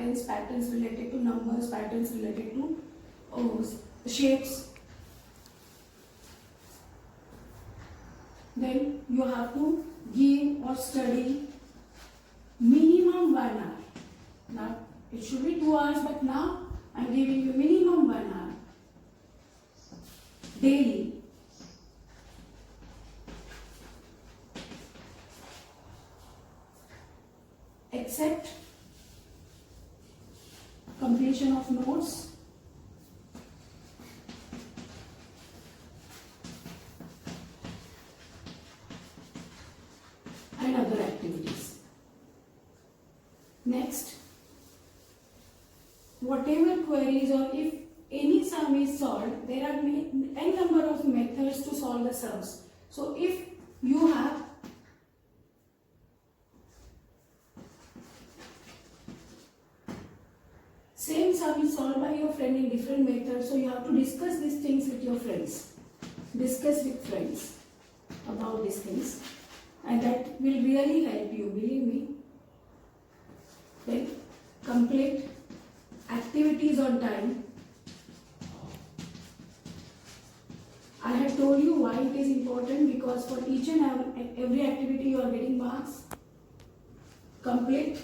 patterns related to numbers, patterns related to shapes. Then you have to give or study minimum 1 hour. Now it should be 2 hours, but now I am giving you minimum 1 hour daily. Except completion of notes, and other activities. Next, whatever queries or if any sum is solved, there are n number of methods to solve the sums. So if you have same sum is solved by your friend in different methods, so you have to discuss these things with your friends. Discuss with friends about these things, and that will really help you, believe me. Then complete activities on time. I have told you why it is important, because for each and every activity you are getting marks. Complete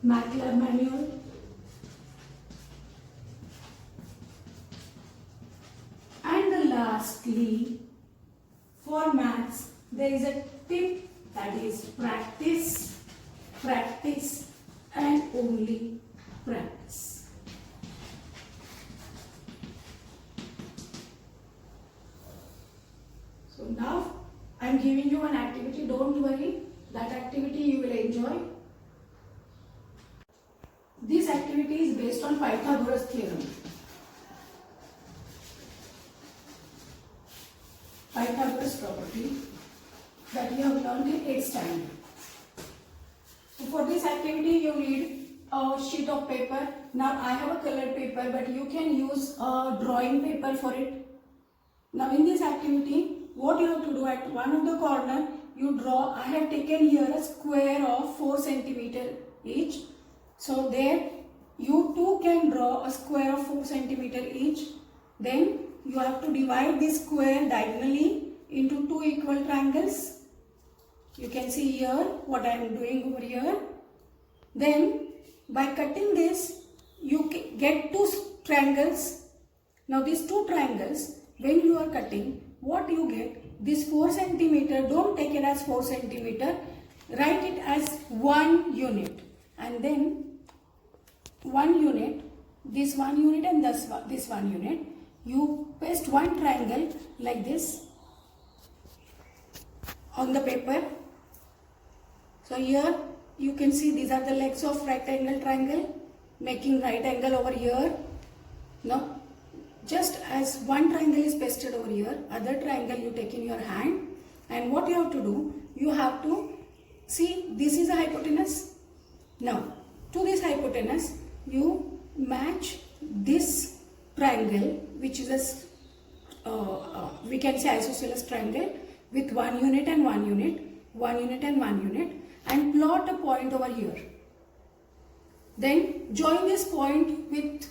MATLAB manual. And lastly, for maths, there is a tip, that is practice, practice and only practice. So now I am giving you an activity, don't worry, that activity you will enjoy. This activity is based on Pythagoras theorem. Pythagoras property that you have learned in 8th standard. So for this activity you need a sheet of paper. Now I have a colored paper, but you can use a drawing paper for it. Now in this activity, what you have to do, at one of the corner you draw. I have taken here a square of 4 cm each. So there you too can draw a square of 4 cm each. Then you have to divide this square diagonally into 2 equal triangles. You can see here what I am doing over here. Then by cutting this you get 2 triangles. Now these 2 triangles, when you are cutting, what you get, this 4 cm, don't take it as 4 cm, write it as 1 unit, and then 1 unit, this 1 unit and this 1 unit, you paste 1 triangle like this on the paper. So here you can see these are the legs of right angle triangle, making right angle over here. Now just as 1 triangle is pasted over here, other triangle you take in your hand, and what you have to do, you have to see this is a hypotenuse. Now to this hypotenuse you match this triangle, which is a we can say isosceles triangle, with 1 unit and 1 unit, 1 unit and 1 unit, and plot a point over here. Then join this point with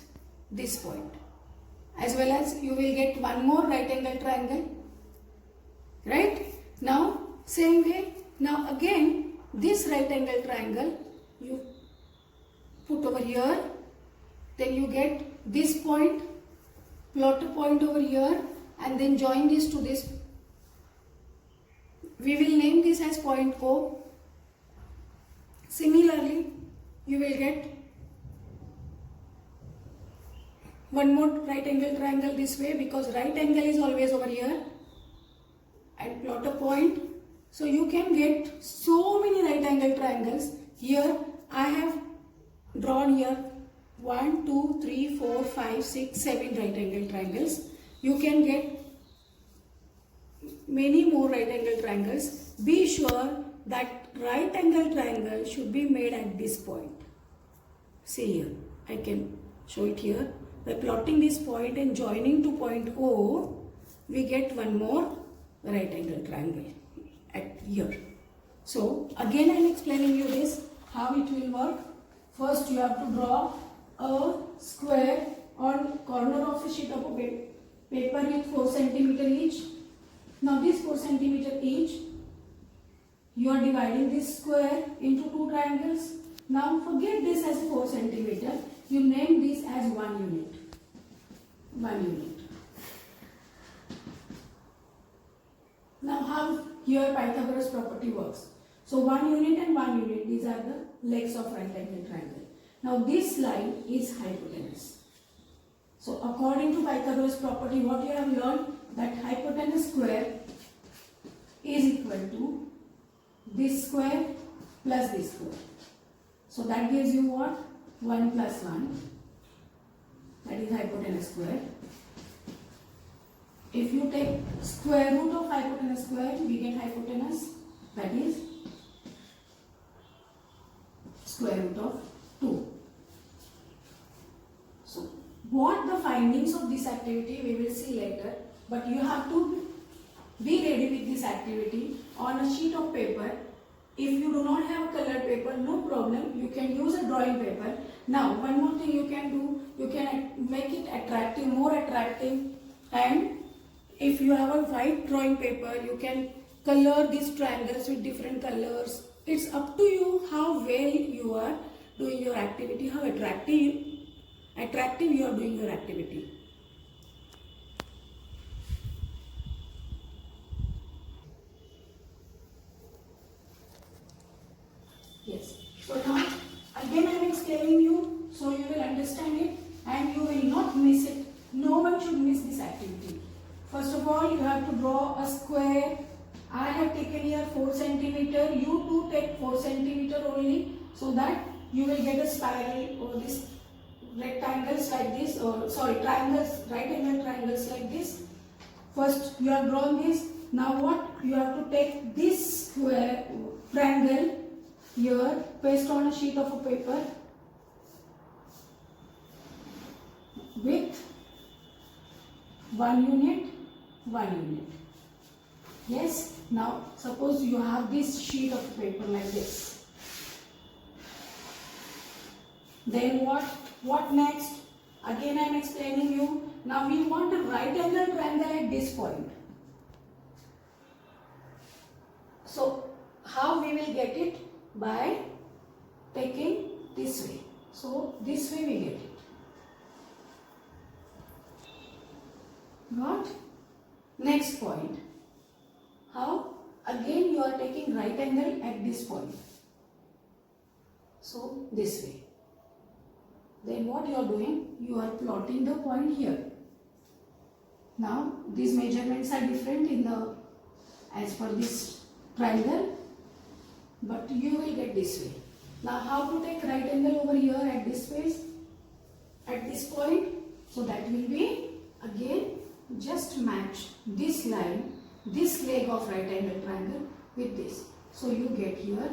this point, as well as you will get one more right angle triangle. Right? Now same way, now again this right angle triangle you put over here, then you get this point, plot a point over here, and then join this to this. We will name this as point O. Similarly, you will get one more right angle triangle this way, because right angle is always over here, and plot a point. So you can get so many right angle triangles. Here I have drawn here 1, 2, 3, 4, 5, 6, 7 right angle triangles. You can get many more right angle triangles. Be sure that right angle triangle should be made at this point. See here, I can show it here. By plotting this point and joining to point O, we get one more right angle triangle at here. So again I am explaining you this, how it will work. First you have to draw a square on corner of a sheet of a paper with 4 centimeter each. Now this 4 centimeter each, you are dividing this square into 2 triangles. Now forget this as 4 centimeter, you name this as 1 unit. 1 unit. Now how here Pythagoras property works. So 1 unit and 1 unit, these are the legs of right angle triangle. Now this line is hypotenuse. So according to Pythagoras property, what you have learned, that hypotenuse square is equal to this square plus this square. So that gives you what? 1 plus 1. That is hypotenuse square. If you take square root of hypotenuse square, we get hypotenuse, that is square root of 2. So what the findings of this activity we will see later, but you have to be ready with this activity on a sheet of paper. If you do not have a colored paper, no problem, you can use a drawing paper. Now one more thing you can do, you can make it attractive, more attractive, and if you have a white drawing paper, you can color these triangles with different colors. It's up to you how well you are doing your activity, how attractive you are doing your activity. Yes. So now again I am explaining you so you will understand it and you will not miss it. No one should miss this activity. First of all, you have to draw a square. I have taken here 4 centimeter. You too take 4 centimeter only, so that you will get a spiral or this rectangles like this, or sorry, triangles, right angle triangles like this. First you have drawn this. Now what? You have to take this square triangle here, paste on a sheet of a paper with 1 unit, 1 unit. Yes. Now suppose you have this sheet of paper like this. Then what next? Again I am explaining you. Now we want a right angle triangle at this point. So how we will get it? By taking this way. So this way we get it. Got? Next point. How? Again you are taking right angle at this point. So this way. Then what you are doing? You are plotting the point here. Now these measurements are different in the as per this triangle, but you will get this way. Now how to take right angle over here at this space, at this point? So that will be again just match this line, this leg of right angle triangle with this. So you get here.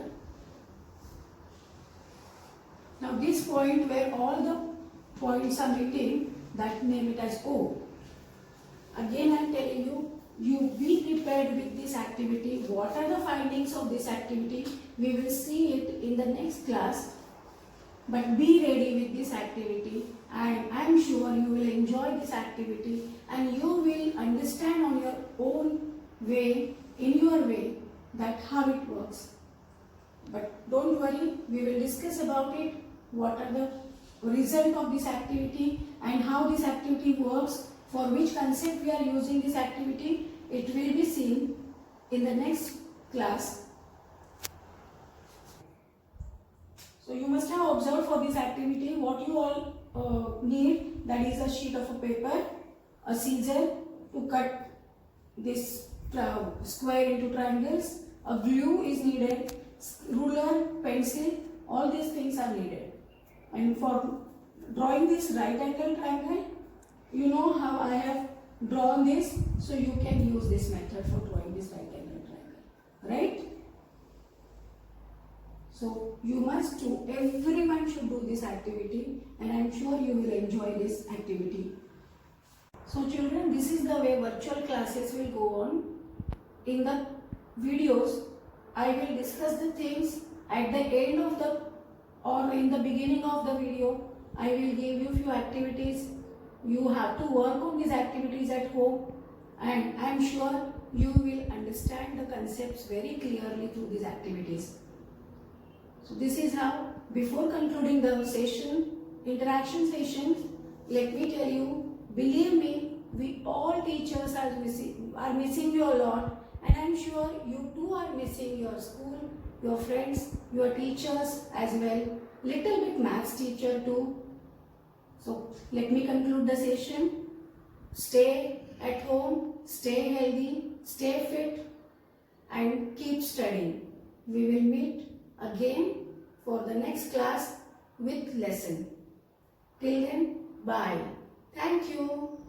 Now this point where all the points are meeting, that name it as O. Again I am telling you, you be prepared with this activity. What are the findings of this activity? We will see it in the next class. But be ready with this activity, and I am sure you will enjoy this activity and you will understand on your own way, in your way, that how it works. But don't worry, we will discuss about it, what are the result of this activity and how this activity works, for which concept we are using this activity. It will be seen in the next class. So you must have observed for this activity what you all need, that is a sheet of a paper, a scissor to cut this square into triangles, a glue is needed, ruler, pencil, all these things are needed. And for drawing this right angle triangle, you know how I have drawn this, so you can use this method for drawing this right angle triangle, right? So you must do, everyone should do this activity, and I am sure you will enjoy this activity. So children, this is the way virtual classes will go on. In the videos, I will discuss the things at the end of the or in the beginning of the video. I will give you few activities. You have to work on these activities at home, and I am sure you will understand the concepts very clearly through these activities. So this is how, before concluding the session, interaction sessions, let me tell you, believe me, we all teachers are missing you a lot, and I am sure you too are missing your school, your friends, your teachers as well, little bit maths teacher too. So let me conclude the session. Stay at home, stay healthy, stay fit, and keep studying. We will meet again for the next class with lesson. Till then, bye. Thank you.